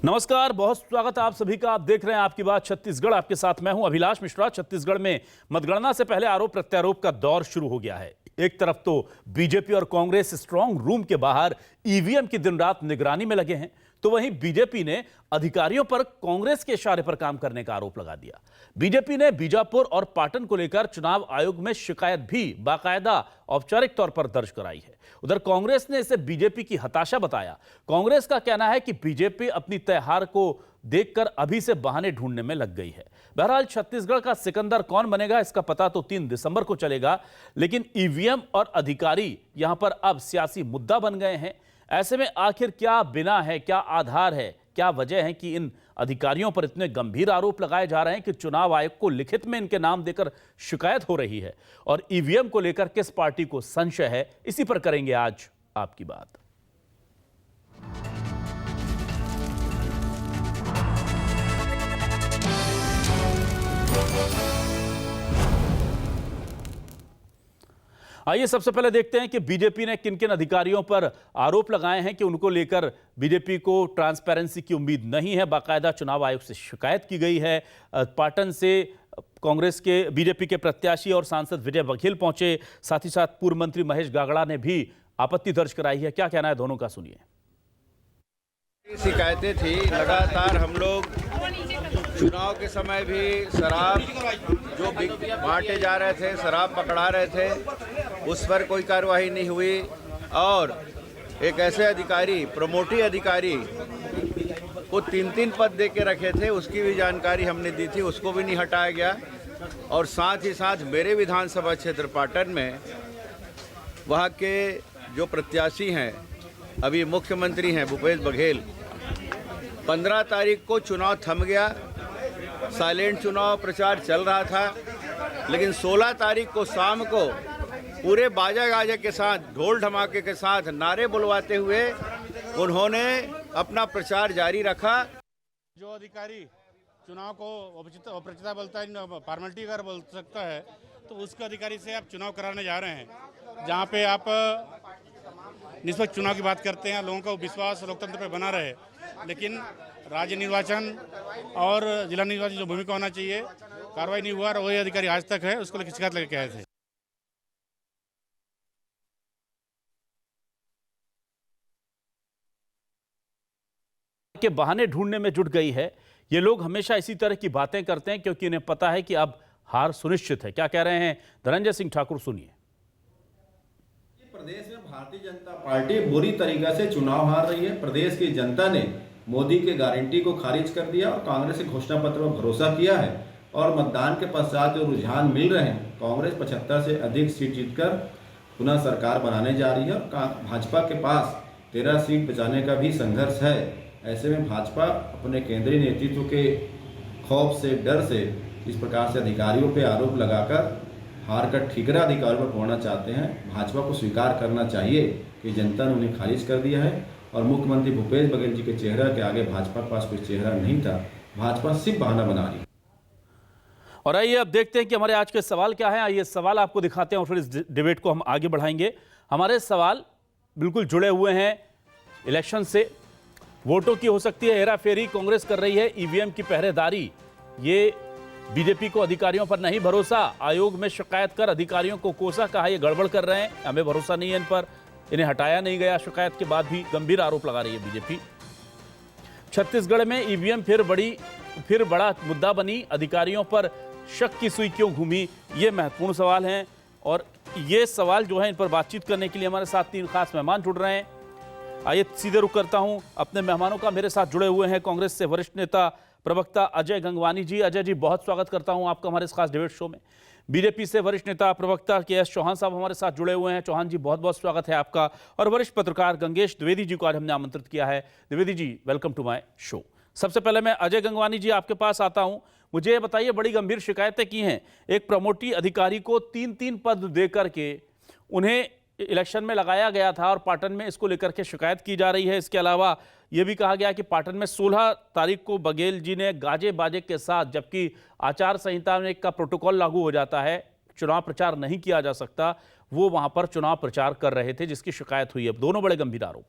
नमस्कार, बहुत स्वागत है आप सभी का। आप देख रहे हैं आपकी बात छत्तीसगढ़। आपके साथ मैं हूं अभिलाष मिश्रा। छत्तीसगढ़ में मतगणना से पहले आरोप प्रत्यारोप का दौर शुरू हो गया है। एक तरफ तो बीजेपी और कांग्रेस स्ट्रांग रूम के बाहर ईवीएम की दिन रात निगरानी में लगे हैं, तो वहीं बीजेपी ने अधिकारियों पर कांग्रेस के इशारे पर काम करने का आरोप लगा दिया। बीजेपी ने बीजापुर और पाटन को लेकर चुनाव आयोग में शिकायत भी बाकायदा औपचारिक तौर पर दर्ज कराई है। उधर कांग्रेस ने इसे बीजेपी की हताशा बताया। कांग्रेस का कहना है कि बीजेपी अपनी तय हार को देखकर अभी से बहाने ढूंढने में लग गई है। बहरहाल छत्तीसगढ़ का सिकंदर कौन बनेगा इसका पता तो 3 दिसंबर को चलेगा, लेकिन ईवीएम और अधिकारी यहां पर अब सियासी मुद्दा बन गए हैं। ऐसे में आखिर क्या बिना है, क्या आधार है, क्या वजह है कि इन अधिकारियों पर इतने गंभीर आरोप लगाए जा रहे हैं कि चुनाव आयोग को लिखित में इनके नाम देकर शिकायत हो रही है, और ईवीएम को लेकर किस पार्टी को संशय है, इसी पर करेंगे आज आपकी बात। आइए सबसे पहले देखते हैं कि बीजेपी ने किन किन अधिकारियों पर आरोप लगाए हैं कि उनको लेकर बीजेपी को ट्रांसपेरेंसी की उम्मीद नहीं है। बाकायदा चुनाव आयोग से शिकायत की गई है। पाटन से कांग्रेस के बीजेपी के प्रत्याशी और सांसद विजय बघेल पहुंचे, साथ ही साथ पूर्व मंत्री महेश गागड़ा ने भी आपत्ति दर्ज कराई है। क्या कहना है दोनों का, सुनिए। शिकायतें थी लगातार। हम लोग चुनाव के समय भी शराब जो बांटे जा रहे थे, शराब पकड़ा रहे थे, उस पर कोई कार्रवाई नहीं हुई। और एक ऐसे अधिकारी, प्रमोटी अधिकारी को 3-3 पद दे के रखे थे, उसकी भी जानकारी हमने दी थी, उसको भी नहीं हटाया गया। और साथ ही साथ मेरे विधानसभा क्षेत्र पाटन में वहाँ के जो प्रत्याशी हैं, अभी मुख्यमंत्री हैं भूपेश बघेल, 15 तारीख को चुनाव थम गया। साइलेंट चुनाव प्रचार चल रहा था, लेकिन 16 तारीख को शाम को पूरे बाजा गाजे के साथ, ढोल धमाके के साथ, नारे बुलवाते हुए उन्होंने अपना प्रचार जारी रखा। जो अधिकारी चुनाव को औपचारिकता बोलता है, फॉर्मेलिटी अगर बोल सकता है, तो उसके अधिकारी से आप चुनाव कराने जा रहे हैं, जहाँ पे आप निष्पक्ष चुनाव की बात करते हैं, लोगों का विश्वास लोकतंत्र पे बना रहे। लेकिन राज्य निर्वाचन और जिला निर्वाचन जो भूमिका होना चाहिए, कार्रवाई नहीं हुआ और वही अधिकारी आज तक है, उसको लेकर शिकायत लेके आए थे। के बहाने ढूंढने में जुट गई है। ये लोग हमेशा इसी तरह की बातें करते हैं क्योंकि इन्हें पता है कि अब हार सुनिश्चित है। क्या कह रहे हैं धनंजय सिंह ठाकुर, सुनिए। प्रदेश में भारतीय जनता पार्टी बुरी तरीके से चुनाव हार रही है। प्रदेश की जनता ने मोदी के गारंटी को खारिज कर दिया और कांग्रेस के घोषणा पत्र पर भरोसा किया है। और मतदान के पश्चात जो रुझान मिल रहे हैं, कांग्रेस 75 से अधिक सीट जीतकर पुनः सरकार बनाने जा रही है और भाजपा के पास 13 सीट बचाने का भी संघर्ष है। ऐसे में भाजपा अपने केंद्रीय नेतृत्व के खौफ से, डर से इस प्रकार से अधिकारियों पर आरोप लगाकर हार का ठीकरा अधिकारियों पर पहुंचना चाहते हैं। भाजपा को स्वीकार करना चाहिए कि जनता ने उन्हें खारिज कर दिया है और मुख्यमंत्री भूपेश बघेल जी के चेहरे के आगे भाजपा के पास कोई चेहरा नहीं था। भाजपा सिर्फ बहाना बना रही है। और आइए अब देखते हैं कि हमारे आज के सवाल क्या है। आइए सवाल आपको दिखाते हैं और फिर इस डिबेट को हम आगे बढ़ाएंगे। हमारे सवाल बिल्कुल जुड़े हुए हैं इलेक्शन से। वोटों की हो सकती है हेराफेरी, कांग्रेस कर रही है ईवीएम की पहरेदारी, ये बीजेपी को अधिकारियों पर नहीं भरोसा, आयोग में शिकायत कर अधिकारियों को कोसा, कहा ये गड़बड़ कर रहे हैं, हमें भरोसा नहीं है इन पर, इन्हें हटाया नहीं गया, शिकायत के बाद भी गंभीर आरोप लगा रही है बीजेपी। छत्तीसगढ़ में ईवीएम फिर बड़ा मुद्दा बनी, अधिकारियों पर शक की सुई क्यों घूमी, ये महत्वपूर्ण सवाल हैं। और ये सवाल जो है, इन पर बातचीत करने के लिए हमारे साथ 3 खास मेहमान जुड़ रहे हैं। आइए सीधे रुख करता हूं अपने मेहमानों का। मेरे साथ जुड़े हुए हैं कांग्रेस से वरिष्ठ नेता प्रवक्ता अजय गंगवानी जी। अजय जी, बहुत स्वागत करता हूं आपका हमारे इस खास डिबेट शो में। बीजेपी से वरिष्ठ नेता प्रवक्ता के.एस. चौहान साहब हमारे साथ जुड़े हुए हैं। चौहान जी, बहुत बहुत स्वागत है आपका। और वरिष्ठ पत्रकार गंगेश द्विवेदी जी को आज हमने आमंत्रित किया है। Dwivedi ji, welcome to my show. सबसे पहले मैं अजय गंगवानी जी आपके पास आता हूं। मुझे बताइए, बड़ी गंभीर शिकायतें की हैं। एक प्रमोटी अधिकारी को 3-3 पद देकर के उन्हें इलेक्शन में लगाया गया था और पाटन में इसको लेकर के शिकायत की जा रही है। इसके अलावा यह भी कहा गया कि पाटन में 16 तारीख को बघेल जी ने गाजे बाजे के साथ, जबकि आचार संहिता में का प्रोटोकॉल लागू हो जाता है, चुनाव प्रचार नहीं किया जा सकता, वो वहां पर चुनाव प्रचार कर रहे थे, जिसकी शिकायत हुई है। दोनों बड़े गंभीर आरोप।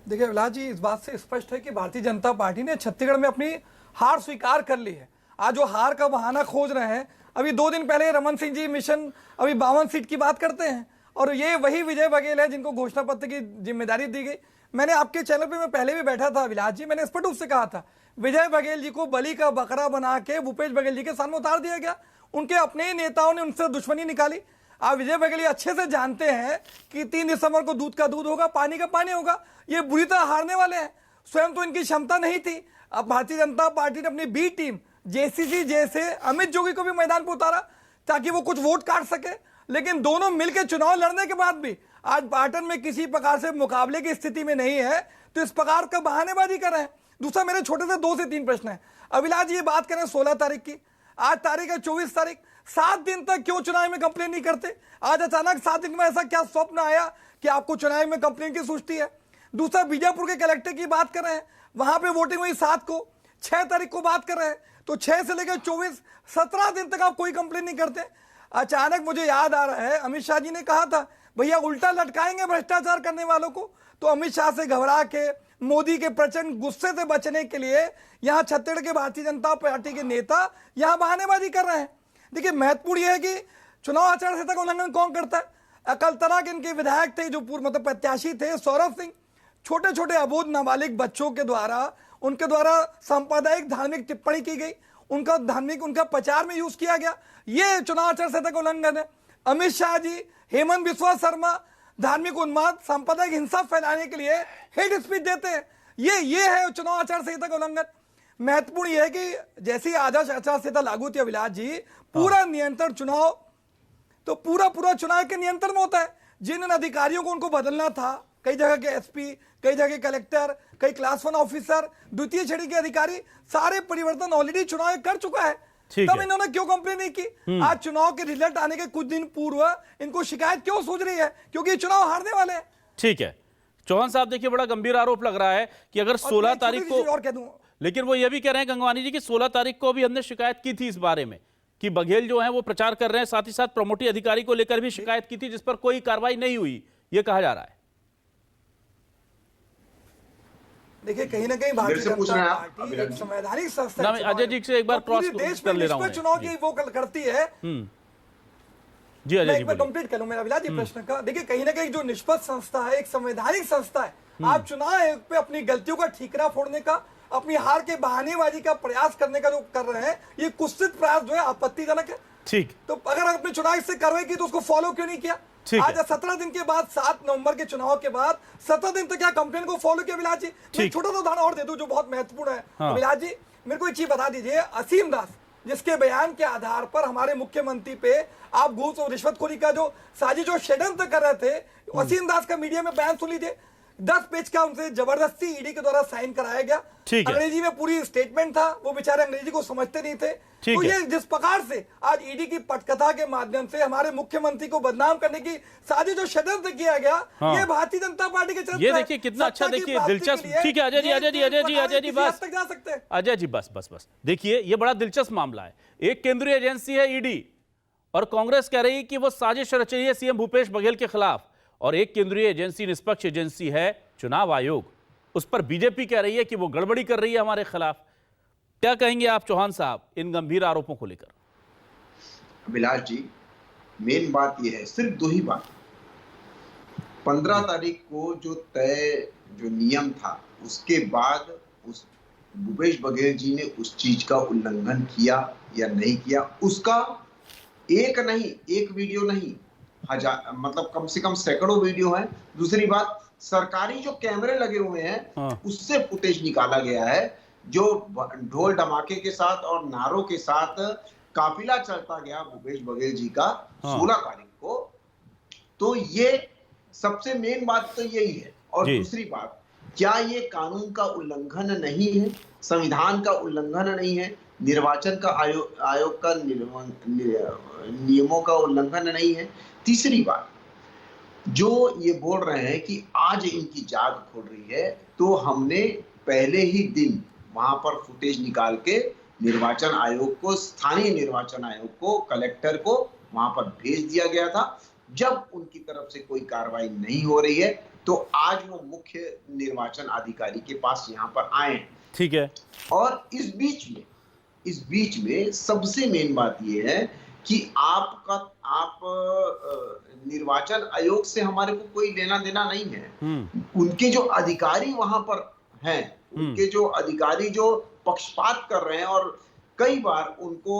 देखिए अभिलाष जी, इस बात से स्पष्ट है कि भारतीय जनता पार्टी ने छत्तीसगढ़ में अपनी हार स्वीकार कर ली है। आज जो हार का बहाना खोज रहे हैं, अभी 2 दिन पहले रमन सिंह जी मिशन अभी 52 सीट की बात करते हैं, और ये वही विजय बघेल है जिनको घोषणा पत्र की जिम्मेदारी दी गई। मैंने आपके चैनल पे मैं पहले भी बैठा था अभिलाष जी, मैंने स्पष्ट रूप से कहा था विजय बघेल जी को बलि का बकरा बना के भूपेश बघेल जी के सामने उतार दिया गया। उनके अपने ही नेताओं ने उनसे दुश्मनी निकाली। आप विजय बघेल अच्छे से जानते हैं कि 3 दिसंबर को दूध का दूध होगा, पानी का पानी होगा। ये बुरी तरह हारने वाले हैं। स्वयं तो इनकी क्षमता नहीं थी। अब भारतीय जनता पार्टी ने अपनी बी टीम जेसीसी जैसे अमित जोगी को भी मैदान पर उतारा ताकि वो कुछ वोट काट सके, लेकिन दोनों मिलकर चुनाव लड़ने के बाद भी आज पाटन में किसी प्रकार से मुकाबले की स्थिति में नहीं है, तो इस प्रकार का बहानेबाजी कर रहे हैं। दूसरा, मेरे छोटे से 2 से 3 प्रश्न है अभिलाष जी। ये बात करें 16 तारीख की, आज तारीख है 24 तारीख, 7 दिन तक क्यों चुनाव में कंप्लेन नहीं करते? आज अचानक 7 दिन में ऐसा क्या स्वप्न आया कि आपको चुनाव में कंप्लेन की सूझती है? दूसरा, बीजापुर के कलेक्टर की बात कर रहे हैं, वहां पे वोटिंग हुई 7 को, 6 तारीख को बात कर रहे हैं, तो 6 से लेकर 24 17 दिन तक आप कोई कंप्लेन नहीं करते। अचानक मुझे याद आ रहा है अमित शाह जी ने कहा था भैया उल्टा लटकाएंगे भ्रष्टाचार करने वालों को, तो अमित शाह से घबरा के मोदी के प्रचंड गुस्से से बचने के लिए यहां छत्तीसगढ़ के भारतीय जनता पार्टी के नेता यहां बहानेबाजी कर रहे हैं। देखिए महत्वपूर्ण यह है कि चुनाव आचार संहिता का उल्लंघन कौन करता है? अकलतरा के इनके विधायक थे जो पूर्व मतलब प्रत्याशी थे, सौरभ सिंह, छोटे छोटे अबोध नाबालिग बच्चों के द्वारा उनके द्वारा सांप्रदायिक धार्मिक टिप्पणी की गई, उनका प्रचार में यूज किया गया, ये चुनाव आचार संहिता का उल्लंघन है। अमित शाह जी, हेमंत बिस्वा शर्मा धार्मिक उन्माद, सांप्रदायिक हिंसा फैलाने के लिए हेट स्पीच देते हैं, ये है चुनाव आचार संहिता का उल्लंघन। महत्वपूर्ण यह है कि जैसे ही आदर्श आचार संहिता लागू थी अभिलाष जी, पूरा नियंत्रण चुनाव तो पूरा चुनाव के नियंत्रण में होता है। जिन अधिकारियों को उनको बदलना था, कई जगह के एसपी, कई जगह के कलेक्टर, कई क्लास 1 ऑफिसर, द्वितीय श्रेणी के अधिकारी, सारे परिवर्तन ऑलरेडी चुनाव कर चुका है। तब इन्होंने क्यों कंप्लेन नहीं की? आज चुनाव के रिजल्ट आने के कुछ दिन पूर्व इनको शिकायत क्यों सूझ रही है? क्योंकि चुनाव हारने वाले हैं। ठीक है चौहान साहब, देखिए बड़ा गंभीर आरोप लग रहा है कि अगर 16 तारीख को, और कह दूं, लेकिन वो ये भी कह रहे हैं गंगवानी जी कि 16 तारीख को भी हमने शिकायत की थी इस बारे में कि बघेल जो है वो प्रचार कर रहे हैं, साथ ही साथ प्रमोटी अधिकारी को लेकर भी शिकायत की थी जिस पर कोई कार्रवाई नहीं हुई, ये कहा जा रहा है। देखिए कहीं ना कहीं भारतीय जनता पार्टी एक संवैधानिक संस्था है। अजय जी से एक बार क्रॉस कर ले रहा हूं, चुनाव की वो करती है। जी अजय जी, मैं कंप्लीट करूं मेरा विलास जी प्रश्न का। देखिए कहीं ना कहीं जो निष्पक्ष संस्था है, एक संवैधानिक संस्था है, आप चुनाव आयोग पे अपनी गलतियों का ठीकरा फोड़ने का, अपनी हार के बहानेबाजी का प्रयास करने का जो कर रहे हैं, ये कुत्सित प्रयास जो है आपत्तिजनक है। ठीक, तो अगर आपने चुनाव से कार्रवाई की तो उसको फॉलो क्यों नहीं किया? आज 17 दिन के बाद, 7 नवंबर के चुनाव के बाद 17 दिन तक क्या कंप्लेन को फॉलो किया अभिलाष जी? मैं छोटा सा उदाहरण और दे दूं जो बहुत महत्वपूर्ण है। अभिलाष जी मेरे को एक चीज बता दीजिए, असीम दास जिसके बयान के आधार पर हमारे मुख्यमंत्री पे आप घूस और रिश्वतखोरी का जो साजिश जो षड्यंत्र कर रहे थे, असीम दास का मीडिया में बयान सुन लीजिए। 10 पेज का उनसे जबरदस्ती ईडी के द्वारा साइन कराया गया। अंग्रेजी में पूरी स्टेटमेंट था, वो बेचारे अंग्रेजी को समझते नहीं थे। तो ये जिस प्रकार से आज ईडी की पटकथा के माध्यम से हमारे मुख्यमंत्री को बदनाम करने की साजिश जो षड्यंत्र किया गया, ये भारतीय जनता पार्टी के चरित्र, ये देखिए कितना अच्छा, देखिए दिलचस्प। ठीक है अजय जी, अजय जी बस तक जा सकते हैं। अजय जी बस देखिए ये बड़ा दिलचस्प मामला है। एक केंद्रीय एजेंसी है ईडी और कांग्रेस कह रही है कि वो साजिश रच रही है सीएम भूपेश बघेल के खिलाफ, और एक केंद्रीय एजेंसी, निष्पक्ष एजेंसी है चुनाव आयोग, उस पर बीजेपी कह रही है कि वो गड़बड़ी कर रही है हमारे खिलाफ। क्या कहेंगे आप चौहान साहब इन गंभीर आरोपों को लेकर? अभिलाष जी, मेन बात यह है, सिर्फ 2 ही बात। 15 तारीख को जो तय जो नियम था, उसके बाद उस भूपेश बघेल जी ने उस चीज का उल्लंघन किया या नहीं किया, उसका एक नहीं, एक वीडियो नहीं, हजार मतलब कम से कम सैकड़ों वीडियो हैं। दूसरी बात, सरकारी जो कैमरे लगे हुए हैं उससे फुटेज निकाला गया है, जो ढोल धमाके के साथ और नारों के साथ काफिला चलता गया भूपेश बघेल जी का 16 तारीख को। तो ये सबसे मेन बात तो यही है। और दूसरी बात, क्या ये कानून का उल्लंघन नहीं है, संविधान का उल्लंघन नहीं है, निर्वाचन का आयोग का नियमों का उल्लंघन नहीं है? तीसरी बात, जो ये बोल रहे हैं कि आज इनकी जाग खुल रही है, तो हमने पहले ही दिन वहां पर फुटेज निकाल के निर्वाचन आयोग को, स्थानीय निर्वाचन आयोग को, कलेक्टर को वहां पर भेज दिया गया था, जब उनकी तरफ से कोई कार्रवाई नहीं हो रही है तो आज वो मुख्य निर्वाचन अधिकारी के पास यहाँ पर आए हैं। ठीक है। और इस बीच में सबसे मेन बात ये है कि आप निर्वाचन आयोग से हमारे को कोई लेना देना नहीं है। उनके जो अधिकारी वहां पर हैं, उनके जो अधिकारी जो पक्षपात कर रहे हैं और कई बार उनको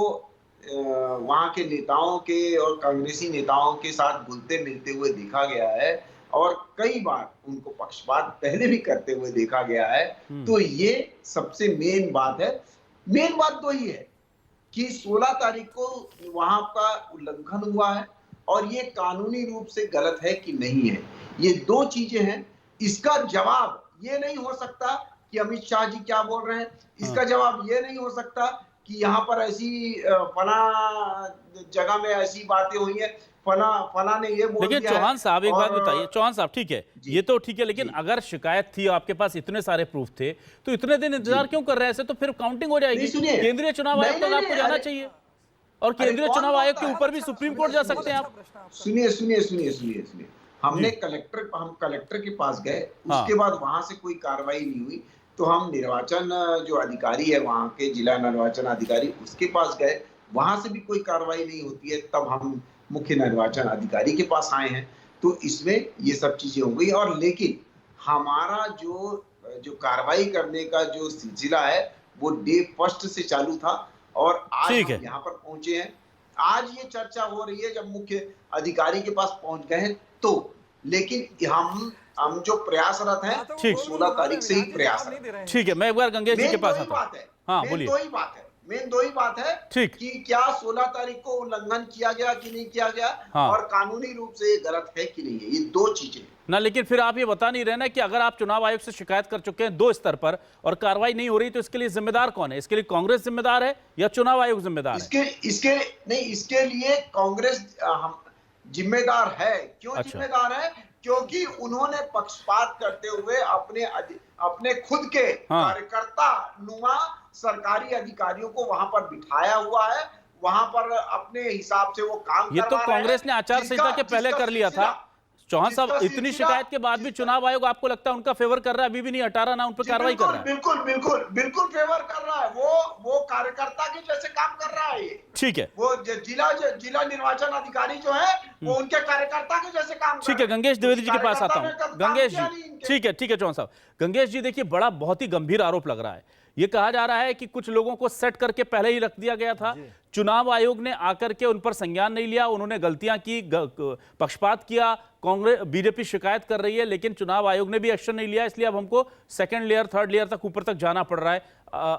वहां के नेताओं के और कांग्रेसी नेताओं के साथ घुलते मिलते हुए देखा गया है और कई बार उनको पक्षपात पहले भी करते हुए देखा गया है। तो ये सबसे मेन बात है। मेन बात तो ये है कि 16 तारीख को वहां का उल्लंघन हुआ है और ये कानूनी रूप से गलत है कि नहीं है, ये दो चीजें हैं। इसका जवाब ये नहीं हो सकता कि अमित शाह जी क्या बोल रहे हैं, इसका जवाब ये नहीं हो सकता कि यहाँ पर ऐसी फला जगह में ऐसी बातें हुई है, फला ने ये बोल दिया। लेकिन चौहान साहब एक बात बताइए, चौहान साहब ठीक है, ये तो ठीक है, लेकिन अगर शिकायत थी, आपके पास इतने सारे प्रूफ थे, तो इतने दिन इंतजार क्यों कर रहे हैं? ऐसे तो फिर काउंटिंग हो जाएगी। केंद्रीय चुनाव आयोग तक आपको जाना चाहिए और केंद्रीय चुनाव आयोग के ऊपर भी सुप्रीम कोर्ट जा सकते हैं आप। सुनिए, हमने हम कलेक्टर के पास गए, उसके बाद वहां से कोई कार्रवाई नहीं हुई, तो हम निर्वाचन जो अधिकारी है वहां के जिला निर्वाचन अधिकारी, उसके पास गए, वहां से भी कोई कार्रवाई नहीं होती है, तब हम मुख्य निर्वाचन अधिकारी के पास आए हैं। तो इसमें ये सब चीजें हो गई। और लेकिन हमारा जो कार्रवाई करने का जो सिलसिला है वो डे फर्स्ट से चालू था और आज हम यहाँ पर पहुंचे हैं। आज ये चर्चा हो रही है जब मुख्य अधिकारी के पास पहुंच गए हैं तो, लेकिन हम जो प्रयासरत हैं 16 तारीख से ही प्रयास। ठीक है, मैं एक बार गंगेश जी के पास आता हूं। हाँ बोलिए। मेन दो ही बात है ठीक कि क्या 16 तारीख को उल्लंघन किया गया कि नहीं किया गया, और कानूनी रूप से गलत है कि नहीं है, ये दो चीजें ना। लेकिन फिर आप ये बता नहीं रहे ना कि अगर आप चुनाव आयोग से शिकायत कर चुके हैं 2 स्तर पर और कार्रवाई नहीं हो रही, तो इसके लिए जिम्मेदार कौन है? इसके लिए कांग्रेस जिम्मेदार है या चुनाव आयोग जिम्मेदार है? इसके लिए कांग्रेस जिम्मेदार है। क्यों जिम्मेदार है? क्योंकि उन्होंने पक्षपात करते हुए अपने खुद के कार्यकर्ता नुमा सरकारी अधिकारियों को वहां पर बिठाया हुआ है, वहां पर अपने हिसाब से वो काम ये तो कांग्रेस ने आचार संहिता के पहले कर लिया था। चौहान साहब, इतनी शिकायत के बाद भी चुनाव आयोग आपको लगता है उनका फेवर कर रहा है? अभी भी नहीं हटा रहा, ना उन पर कार्रवाई कर रहा है? बिल्कुल फेवर कर रहा है। वो कार्यकर्ता के जैसे काम कर रहा है। ठीक है, वो जिला निर्वाचन अधिकारी जो है वो उनके कार्यकर्ता के जैसे काम कर रहा है। ठीक है, गंगेश द्विवेदी जी के पास आता हूं। गंगेश जी, ठीक है चौहान साहब। गंगेश जी देखिए, बड़ा बहुत ही गंभीर आरोप लग रहा है। ये कहा जा रहा है कि कुछ लोगों को सेट करके पहले ही रख दिया गया था, चुनाव आयोग ने आकर के उन पर संज्ञान नहीं लिया, उन्होंने गलतियां की, पक्षपात किया, कांग्रेस बीजेपी शिकायत कर रही है, लेकिन चुनाव आयोग ने भी एक्शन नहीं लिया, इसलिए अब हमको सेकंड लेयर, थर्ड लेयर तक, ऊपर तक जाना पड़ रहा है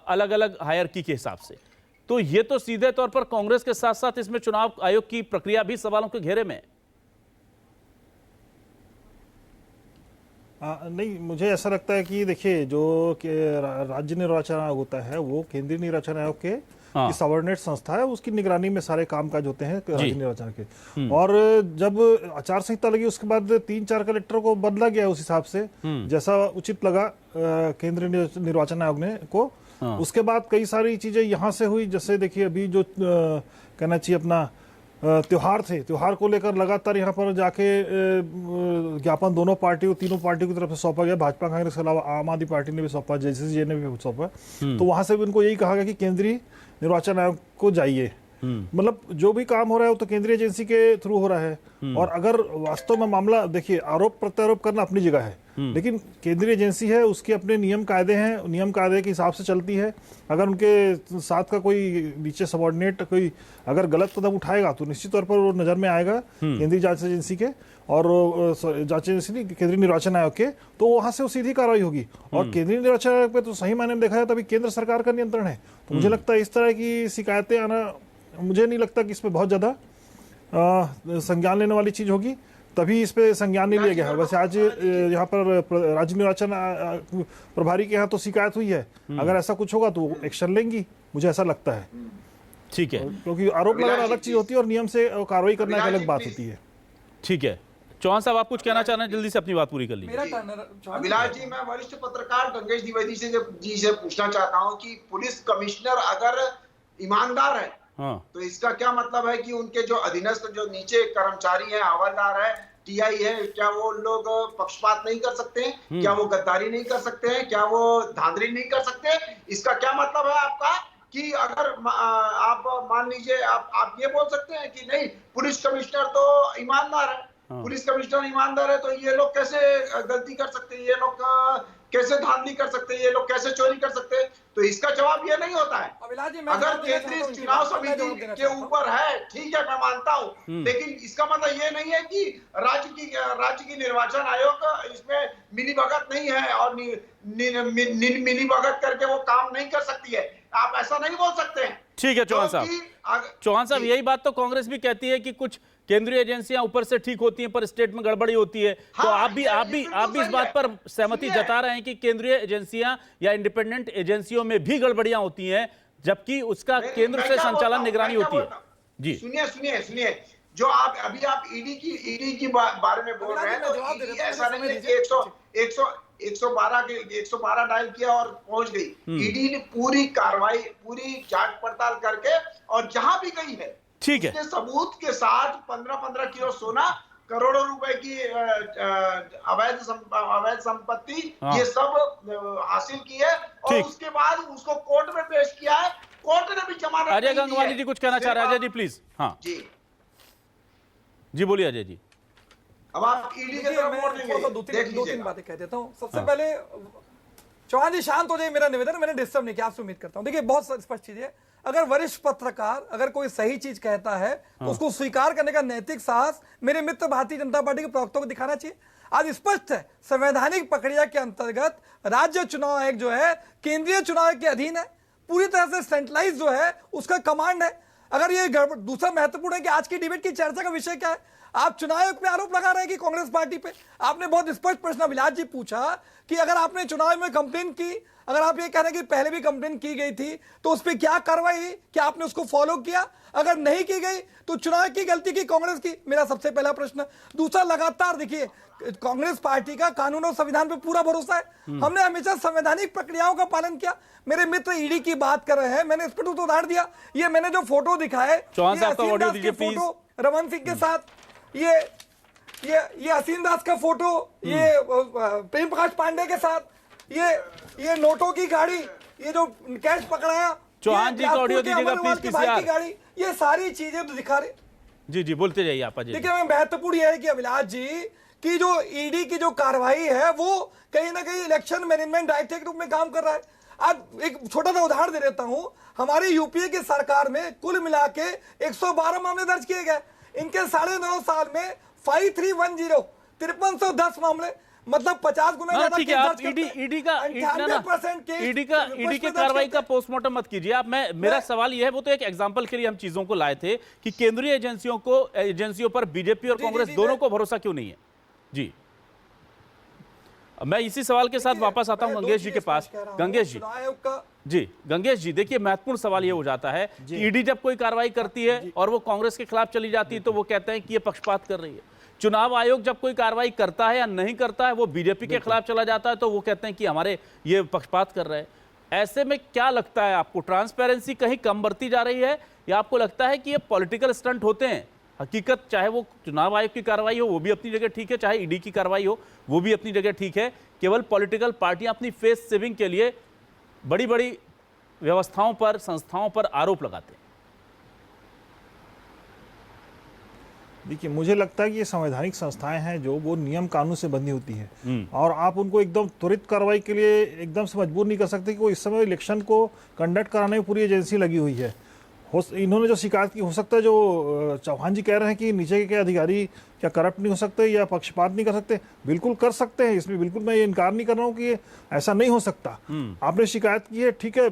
अलग अलग हायरार्की के हिसाब से। तो ये तो सीधे तौर पर कांग्रेस के साथ साथ इसमें चुनाव आयोग की प्रक्रिया भी सवालों के घेरे में है। नहीं, मुझे ऐसा लगता है कि देखिए, जो राज्य निर्वाचन आयोग होता है वो केंद्रीय निर्वाचन आयोग के सबऑर्डिनेट संस्था है, उसकी निगरानी में सारे कामकाज होते हैं राज्य निर्वाचन के। और जब आचार संहिता लगी उसके बाद 3-4 कलेक्टरों को बदला गया उस हिसाब से जैसा उचित लगा केंद्रीय निर्वाचन आयोग ने को। उसके बाद कई सारी चीजें यहाँ से हुई, जैसे देखिए अभी जो कहना चाहिए अपना त्योहार थे, त्योहार को लेकर लगातार यहाँ पर जाके ज्ञापन दोनों पार्टियों, तीनों पार्टियों की तरफ से सौंपा गया। भाजपा कांग्रेस के अलावा आम आदमी पार्टी ने भी सौंपा, जेसीसी ने भी सौंपा। तो वहां से भी उनको यही कहा गया कि केंद्रीय निर्वाचन आयोग को जाइए। मतलब जो भी काम हो रहा है वो तो केंद्रीय एजेंसी के थ्रू हो रहा है। और अगर वास्तव में मामला, देखिए, आरोप प्रत्यारोप करना अपनी जगह है, लेकिन केंद्रीय एजेंसी है, उसके अपने नियम कायदे हैं, नियम कायदे के हिसाब से चलती है। अगर उनके साथ का कोई नीचे सबऑर्डिनेट कोई अगर गलत कदम उठाएगा तो निश्चित तौर पर वो नजर में आएगा केंद्रीय जांच एजेंसी के, और जांच एजेंसी नहीं, केंद्रीय निर्वाचन आयोग के, तो वहां से वो सीधी कार्रवाई होगी। और केंद्रीय निर्वाचन आयोग पे तो सही मायने में देखा जाए तो अभी केंद्र सरकार का नियंत्रण है। तो मुझे लगता है इस तरह की शिकायतें आना, मुझे नहीं लगता कि इसमें बहुत ज्यादा संज्ञान लेने वाली चीज होगी, तभी इस पे संज्ञान नहीं लिया गया है। वैसे आज यहाँ पर राज्य निर्वाचन प्रभारी के यहाँ तो शिकायत हुई है, अगर ऐसा कुछ होगा तो एक्शन लेंगी, मुझे ऐसा लगता है। ठीक है, क्योंकि आरोप लगाना अलग चीज होती है और नियम से कार्रवाई करना एक अलग बात होती है। ठीक है, चौहान साहब, आप कुछ कहना चाह रहे हैं? जल्दी से अपनी बात पूरी कर लीजिए। अभिलाष जी, मैं वरिष्ठ पत्रकार गंगेश द्विवेदी से पूछना चाहता हूँ कि पुलिस कमिश्नर अगर ईमानदार है हाँ। तो इसका क्या मतलब है कि उनके जो अधीनस्थ जो नीचे कर्मचारी है, हवलदार है, टीआई है, क्या वो लोग पक्षपात नहीं कर सकते हैं? क्या वो गद्दारी नहीं कर सकते हैं? क्या वो धांधली नहीं कर सकते? इसका क्या मतलब है आपका कि अगर आप मान लीजिए आप ये बोल सकते हैं कि नहीं, पुलिस कमिश्नर तो ईमानदार है, पुलिस कमिश्नर ईमानदार है, तो ये लोग कैसे गलती कर सकते हैं, ये लोग कैसे धांधली कर सकते हैं, ये लोग कैसे चोरी कर सकते हैं? तो इसका जवाब ये नहीं होता है। अगर केंद्रीय चुनाव समिति के ऊपर है, ठीक है, मैं मानता हूँ, लेकिन इसका मतलब ये नहीं है कि राज्य की निर्वाचन आयोग इसमें मिलीभगत नहीं है और मिलीभगत करके वो काम नहीं कर सकती है। आप ऐसा नहीं बोल सकते हैं। ठीक है चौहान साहब, यही बात तो कांग्रेस भी कहती है कि कुछ केंद्रीय एजेंसियां ऊपर से ठीक होती हैं पर स्टेट में गड़बड़ी होती है। तो आप भी इस बात पर सहमति जता रहे हैं कि केंद्रीय एजेंसियां या इंडिपेंडेंट एजेंसियों में भी गड़बड़ियां होती हैं, जबकि उसका केंद्र से संचालन निगरानी होती है। जी सुनिए, जो आप ईडी की बारे में बोल रहे हैं, तो ऐसा नहीं है कि 112 डायल किया और पहुंच गई। ईडी ने पूरी कार्रवाई, पूरी जांच पड़ताल करके और जहां भी गई है, ठीक है, उसके सबूत के साथ 15-15 किलो सोना, करोड़ों रुपए की अवैध संपत्ति, ये सब हासिल की है और उसके बाद उसको कोर्ट में पेश किया है। कोर्ट ने भी जमानत अजय गंगवानी जी कुछ कहना चाह रहे हैं। अजय जी प्लीज। हाँ जी बोलिए अजय जी। अब आप ईडी के तरफ मोड़ लेंगे। दो तीन बातें कह देता हूँ। सबसे पहले चौहान जी शांत हो जाए, मेरा निवेदन, मैंने डिस्टर्ब नहीं किया, आपसे उम्मीद करता हूं। देखिए बहुत स्पष्ट चीज है, अगर वरिष्ठ पत्रकार अगर कोई सही चीज कहता है तो उसको स्वीकार करने का नैतिक साहस मेरे मित्र भारतीय जनता पार्टी के प्रवक्ताओं को दिखाना चाहिए। आज स्पष्ट है, संवैधानिक प्रक्रिया के अंतर्गत राज्य चुनाव आयोग जो है केंद्रीय चुनाव आयोग के अधीन है, पूरी तरह से सेंट्रलाइज जो है उसका कमांड है। अगर ये दूसरा महत्वपूर्ण है कि आज की डिबेट की चर्चा का विषय क्या है, आप चुनाव आयोग पे आरोप लगा रहे हैं कि कांग्रेस पार्टी पे। आपने बहुत स्पष्ट प्रश्न अभिलाष जी पूछा कि अगर आपने चुनाव में कंप्लेन की, अगर आप ये कह रहे हैं कि पहले भी कंप्लेन की गई थी, तो उस पर क्या कार्रवाई हुई, क्या आपने उसको फॉलो किया? अगर नहीं की गई तो चुनाव की गलती की कांग्रेस की, मेरा सबसे पहला प्रश्न। दूसरा, लगातार देखिए कांग्रेस पार्टी का कानून और संविधान पे पूरा भरोसा है, हमने हमेशा संवैधानिक प्रक्रियाओं का पालन किया। मेरे मित्र ईडी की बात कर रहे हैं, मैंने इस पर तो उदाहरण दिया। ये मैंने जो फोटो दिखाए, रमन सिंह के साथ, ये असीम दास का फोटो, ये प्रेम प्रकाश पांडे के साथ, ये नोटों की गाड़ी, ये जो कैश पकड़ाया, चौहान जी का ऑडियो दीजिएगा प्लीज की गाड़ी, ये सारी चीजें तो दिखा रहे। जी बोलते जाइए आप। देखिए मैं महत्वपूर्ण यह है कि अभिलाष जी की जो ईडी की जो कार्रवाई है वो कहीं ना कहीं इलेक्शन मैनेजमेंट डायरेक्टर के रूप में काम कर रहा है। आज एक छोटा सा उदाहरण दे देता हूं, हमारी यूपीए की सरकार में कुल मिला के 112 मामले दर्ज किए गए, इनके 9.5 साल में 5310 5310 मामले, मतलब 50 गुना ज्यादा। ठीक है, आप ईडी के कार्रवाई का पोस्टमार्टम मत कीजिए आप। मेरा सवाल यह है, वो तो एक एग्जांपल के लिए हम चीजों को लाए थे कि केंद्रीय एजेंसियों पर बीजेपी और कांग्रेस दोनों को भरोसा क्यों नहीं है। जी मैं इसी सवाल के साथ वापस आता हूं गंगेश जी के पास। गंगेश जी देखिए, महत्वपूर्ण सवाल ये हो जाता है कि ईडी जब कोई कार्रवाई करती है और वो कांग्रेस के खिलाफ चली जाती है तो वो कहते हैं कि ये पक्षपात कर रही है। चुनाव आयोग जब कोई कार्रवाई करता है या नहीं करता है, वो बीजेपी के खिलाफ चला जाता है तो वो कहते हैं कि हमारे ये पक्षपात कर रहे हैं। ऐसे में क्या लगता है आपको, ट्रांसपेरेंसी कहीं कम बढ़ती जा रही है या आपको लगता है कि ये पॉलिटिकल स्टंट होते हैं? हकीकत, चाहे वो चुनाव आयोग की कार्रवाई हो वो भी अपनी जगह ठीक है, चाहे ईडी की कार्रवाई हो वो भी अपनी जगह ठीक है, केवल पॉलिटिकल पार्टियां अपनी फेस सेविंग के लिए बड़ी बड़ी व्यवस्थाओं पर, संस्थाओं पर आरोप लगाते हैं। देखिए मुझे लगता है कि ये संवैधानिक संस्थाएं हैं जो वो नियम कानून से बंधी होती है और आप उनको एकदम त्वरित कार्रवाई के लिए एकदम से मजबूर नहीं कर सकते कि वो इस समय इलेक्शन को कंडक्ट कराने में पूरी एजेंसी लगी हुई है। इन्होंने जो शिकायत की, हो सकता है जो चौहान जी कह रहे हैं कि नीचे के अधिकारी क्या करप्ट नहीं हो सकते या पक्षपात नहीं कर सकते, बिल्कुल कर सकते हैं, इसमें बिल्कुल मैं ये इनकार नहीं कर रहा हूँ कि ऐसा नहीं हो सकता। आपने शिकायत की है, ठीक है,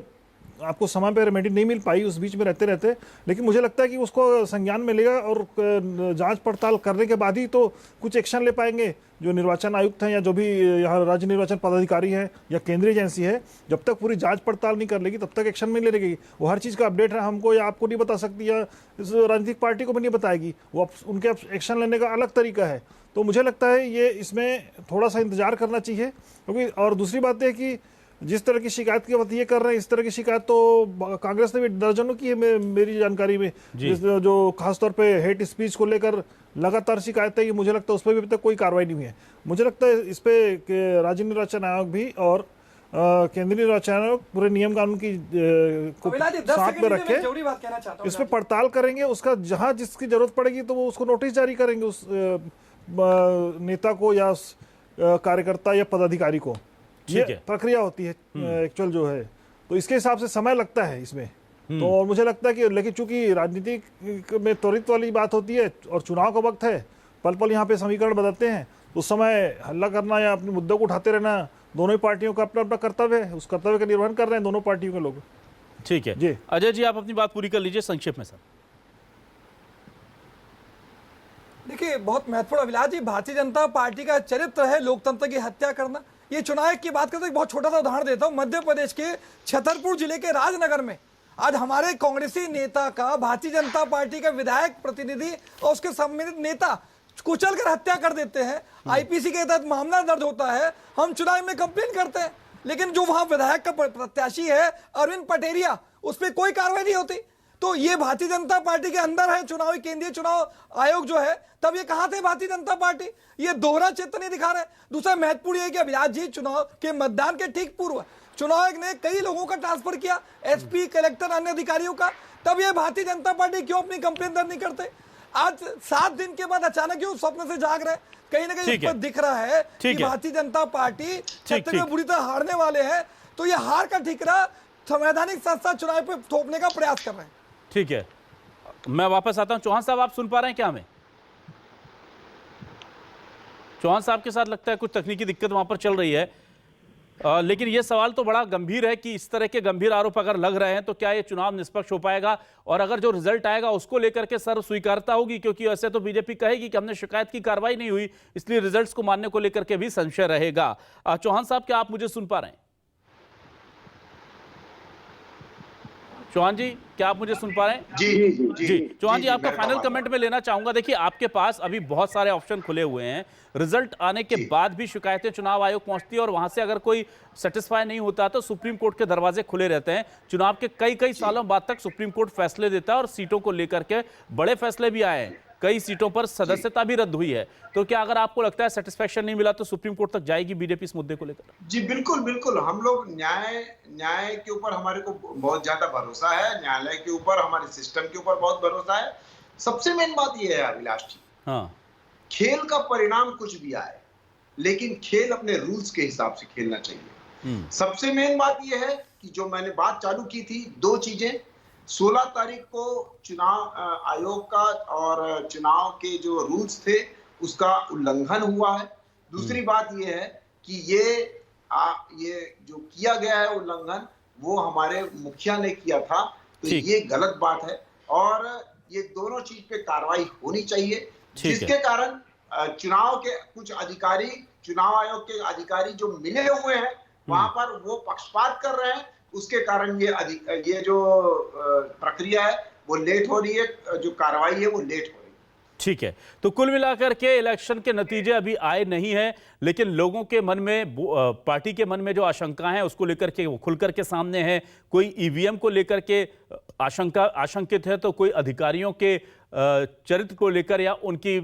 आपको समय पर रेमेडी नहीं मिल पाई उस बीच में रहते रहते, लेकिन मुझे लगता है कि उसको संज्ञान में लेगा और जांच पड़ताल करने के बाद ही तो कुछ एक्शन ले पाएंगे जो निर्वाचन आयुक्त हैं या जो भी यहाँ राज्य निर्वाचन पदाधिकारी है या केंद्रीय एजेंसी है। जब तक पूरी जांच पड़ताल नहीं कर लेगी तब तक एक्शन नहीं ले लेगी। वो हर चीज़ का अपडेट है हमको या आपको नहीं बता सकती या इस राजनीतिक पार्टी को भी नहीं बताएगी, वो उनके एक्शन लेने का अलग तरीका है। तो मुझे लगता है ये इसमें थोड़ा सा इंतजार करना चाहिए क्योंकि, और दूसरी बात है कि जिस तरह की शिकायत की बात ये कर रहे हैं, इस तरह की शिकायत तो कांग्रेस ने भी दर्जनों की है मेरी जानकारी में, जो खासतौर पे हेट स्पीच को लेकर लगातार शिकायत है कि मुझे लगता है उस पर भी अभी तक कोई कार्रवाई नहीं हुई है। मुझे लगता है इस पे राज्य निर्वाचन आयोग भी और केंद्रीय निर्वाचन आयोग पूरे नियम कानून की को साथ में रखे इस पे पड़ताल करेंगे। उसका जहां जिसकी जरूरत पड़ेगी तो वो उसको नोटिस जारी करेंगे उस नेता को या कार्यकर्ता या पदाधिकारी को। ये प्रक्रिया होती है एक्चुअल जो है, तो इसके हिसाब से समय लगता है इसमें। तो और मुझे लगता है कि लेकिन चूंकि राजनीति में त्वरित वाली बात होती है और चुनाव का वक्त है, पल पल यहाँ पे समीकरण बदलते हैं, उस समय हल्ला करना या अपने मुद्दों को उठाते रहना दोनों ही पार्टियों का अपना अपना कर्तव्य है। उस कर्तव्य का निर्वहन कर रहे हैं दोनों पार्टियों के लोग। ठीक है जी अजय जी, आप अपनी बात पूरी कर लीजिए संक्षेप में सर। देखिए, बहुत महत्वपूर्ण अभिलाष जी, भारतीय जनता पार्टी का चरित्र है लोकतंत्र की हत्या करना। ये चुनाव की बात करते हैं, बहुत छोटा सा उदाहरण देता हूं। मध्य प्रदेश के छतरपुर जिले के राजनगर में आज हमारे कांग्रेसी नेता का भारतीय जनता पार्टी का विधायक प्रतिनिधि और उसके सम्मिलित नेता कुचल कर हत्या कर देते हैं। आईपीसी के तहत मामला दर्ज होता है, हम चुनाव में कंप्लेन करते हैं, लेकिन जो वहां विधायक का प्रत्याशी है अरविंद पटेरिया, उस पर कोई कार्रवाई नहीं होती। तो ये भारतीय जनता पार्टी के अंदर है चुनावी केंद्रीय चुनाव आयोग जो है, तब ये कहां थे भारतीय जनता पार्टी? ये दोहरा चित्र नहीं दिखा रहे। दूसरा महत्वपूर्ण है कि अभिलाष जी, चुनाव के मतदान के ठीक पूर्व चुनाव आयोग ने कई लोगों का ट्रांसफर किया, एसपी, कलेक्टर, अन्य अधिकारियों का, तब ये भारतीय जनता पार्टी क्यों अपनी कंप्लेन दर्ज नहीं करते? आज 7 दिन के बाद अचानक क्यों स्वप्न से जाग रहे? कहीं ना कहीं इस पर दिख रहा है कि भारतीय जनता पार्टी छत्तीसगढ़ में बुरी तरह हारने वाले हैं। तो ये हार का ठिकरा संवैधानिक संस्था चुनाव पे थोपने का प्रयास कर रहे हैं। ठीक है, मैं वापस आता हूं। चौहान साहब, आप सुन पा रहे हैं क्या हमें? चौहान साहब के साथ लगता है कुछ तकनीकी दिक्कत वहां पर चल रही है, लेकिन यह सवाल तो बड़ा गंभीर है कि इस तरह के गंभीर आरोप अगर लग रहे हैं तो क्या यह चुनाव निष्पक्ष हो पाएगा? और अगर जो रिजल्ट आएगा उसको लेकर के सर्व स्वीकारता होगी, क्योंकि ऐसे तो बीजेपी कहेगी कि हमने शिकायत की, कार्रवाई नहीं हुई, इसलिए रिजल्ट्स को मानने को लेकर के भी संशय रहेगा। चौहान साहब, क्या आप मुझे सुन पा रहे हैं? चौहान जी, क्या आप मुझे सुन पा रहे हैं? जी चौहान जी, आपका फाइनल कमेंट में लेना चाहूंगा। देखिए, आपके पास अभी बहुत सारे ऑप्शन खुले हुए हैं। रिजल्ट आने के बाद भी शिकायतें चुनाव आयोग पहुंचती है और वहां से अगर कोई सेटिस्फाई नहीं होता तो सुप्रीम कोर्ट के दरवाजे खुले रहते हैं। चुनाव के कई सालों बाद तक सुप्रीम कोर्ट फैसले देता है और सीटों को लेकर के बड़े फैसले भी आए हैं। कई सीटों पर सदस्यता भी रद्द हुई है। तो क्या अगर आपको लगता है सेटिस्फेक्शन नहीं मिला तो सुप्रीम कोर्ट तक जाएगी बीजेपी इस मुद्दे को लेकर? जी बिल्कुल, हम लोग न्याय के ऊपर हमारे को बहुत ज्यादा भरोसा है, न्यायालय के ऊपर, हमारे सिस्टम के ऊपर बहुत भरोसा है। सबसे मेन बात यह है अभिलाष जी, हाँ, खेल का परिणाम कुछ भी आए, लेकिन खेल अपने रूल्स के हिसाब से खेलना चाहिए। सबसे मेन बात यह है कि जो मैंने बात चालू की थी, 2 चीजें, 16 तारीख को चुनाव आयोग का और चुनाव के जो रूल्स थे उसका उल्लंघन हुआ है। दूसरी बात यह है कि ये जो किया गया है उल्लंघन, वो हमारे मुखिया ने किया था, तो ये गलत बात है और ये दोनों चीज पे कार्रवाई होनी चाहिए, जिसके कारण चुनाव के कुछ अधिकारी, चुनाव आयोग के अधिकारी जो मिले हुए हैं वहां पर वो पक्षपात कर रहे हैं, उसके कारण ये जो प्रक्रिया है वो लेट हो रही है, जो कार्रवाई है वो लेट हो रही है। ठीक है, तो कुल मिलाकर के इलेक्शन के नतीजे अभी आए नहीं हैं, लेकिन लोगों के मन में, पार्टी के मन में जो आशंका है उसको लेकर के वो खुलकर के सामने है। कोई ईवीएम को लेकर के आशंकित है, तो कोई अधिकारियों के चरित्र को लेकर या उनकी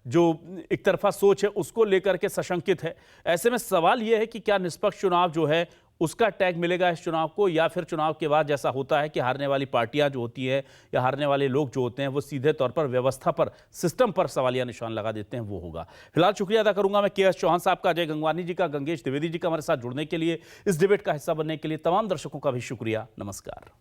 जो एक तरफा सोच है उसको लेकर के सशंकित है। ऐसे में सवाल यह है कि क्या निष्पक्ष चुनाव जो है उसका टैग मिलेगा इस चुनाव को, या फिर चुनाव के बाद जैसा होता है कि हारने वाली पार्टियां जो होती है या हारने वाले लोग जो होते हैं वो सीधे तौर पर व्यवस्था पर, सिस्टम पर सवालिया निशान लगा देते हैं, वो होगा। फिलहाल शुक्रिया अदा करूंगा मैं के.एस. चौहान साहब का, अजय गंगवानी जी का, गंगेश द्विवेदी जी का हमारे साथ जुड़ने के लिए, इस डिबेट का हिस्सा बनने के लिए। तमाम दर्शकों का भी शुक्रिया। नमस्कार।